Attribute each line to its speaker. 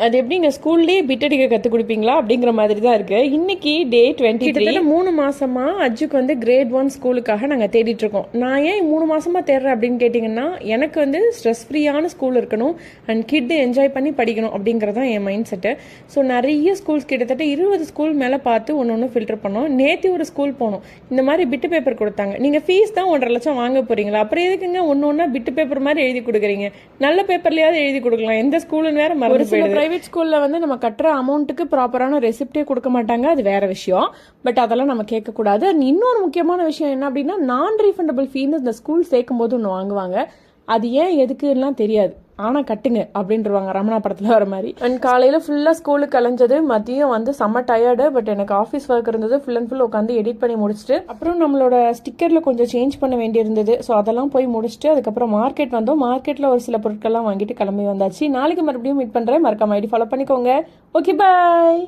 Speaker 1: அது எப்படிங்க ஸ்கூல்லேயே பிட் அடிக்க கற்றுக் கொடுப்பீங்களா அப்படிங்கிற மாதிரி தான் இருக்குது. இன்னைக்கு டே 23. 3 மாசமா அஜுக்கு வந்து கிரேட் 1 ஸ்கூலுக்காக நாங்கள் தேடிட்டு இருக்கோம். நான் ஏன் 3 மாசமா தேடுறேன் அப்படின்னு கேட்டிங்கன்னா, எனக்கு வந்து ஸ்ட்ரெஸ் ஃப்ரீயான ஸ்கூல் இருக்கணும் அண்ட் கிட் என்ஜாய் பண்ணி படிக்கணும் அப்படிங்கிறதான் என் மைண்ட் செட்டு. ஸோ நிறைய ஸ்கூல்ஸ் கிட்டத்தட்ட 20 ஸ்கூல் மேலே பார்த்து ஒன்று ஃபில்டர் பண்ணோம். நேற்று ஒரு ஸ்கூல் போனோம், இந்த மாதிரி பிட்டு பேப்பர் கொடுத்தாங்க. நீங்கள் ஃபீஸ் தான் 1.5 லட்சம் வாங்க போறீங்களா, அப்புறம் எதுக்குங்க ஒன்று பிட்டு பேப்பர் மாதிரி எழுதி கொடுக்குறீங்க? நல்ல பேப்பர்லையாவது எழுதி கொடுக்கலாம். எந்த ஸ்கூலுன்னு வேற மறந்து போயிடுது. பிரைவேட் ஸ்கூல்ல வந்து நம்ம கட்டுற அமௌண்ட்டுக்கு ப்ராப்பரான ரெசிப்டே கொடுக்க மாட்டாங்க, அது வேற விஷயம். பட் அதெல்லாம் நம்ம கேட்கக்கூடாது. இன்னொரு முக்கியமான விஷயம் என்ன அப்படின்னா, நான் ரீஃபண்டபிள் ஃபீன்னு இந்த ஸ்கூல் சேர்க்கும் போது ஒன்று வாங்குவாங்க. அது ஏன் எதுக்குலாம் தெரியாது, ஆனால் கட்டுங்க அப்படின்றவாங்க ரமணா படத்தில் வர மாதிரி. அண்ட் காலையில் ஃபுல்லாக ஸ்கூலுக்கு கலைஞ்சது, மதியம் வந்து செம்ம டயர்டு. பட் எனக்கு ஆஃபீஸ் ஒர்க் இருந்தது, ஃபுல் அண்ட் ஃபுல் உட்காந்து எடிட் பண்ணி முடிச்சுட்டு அப்புறம் நம்மளோட ஸ்டிக்கரில் கொஞ்சம் சேஞ்ச் பண்ண வேண்டியிருந்தது. ஸோ அதெல்லாம் போய் முடிச்சுட்டு அதுக்கப்புறம் மார்க்கெட் வந்தோம். மார்க்கெட்டில் ஒரு சில பொருட்கள்லாம் வாங்கிட்டு கிளம்பி வந்தாச்சு. நாளைக்கு மறுபடியும் மீட் பண்ணுறேன். மறக்காம ஐடி ஃபாலோ பண்ணிக்கோங்க. ஓகே, பாய்.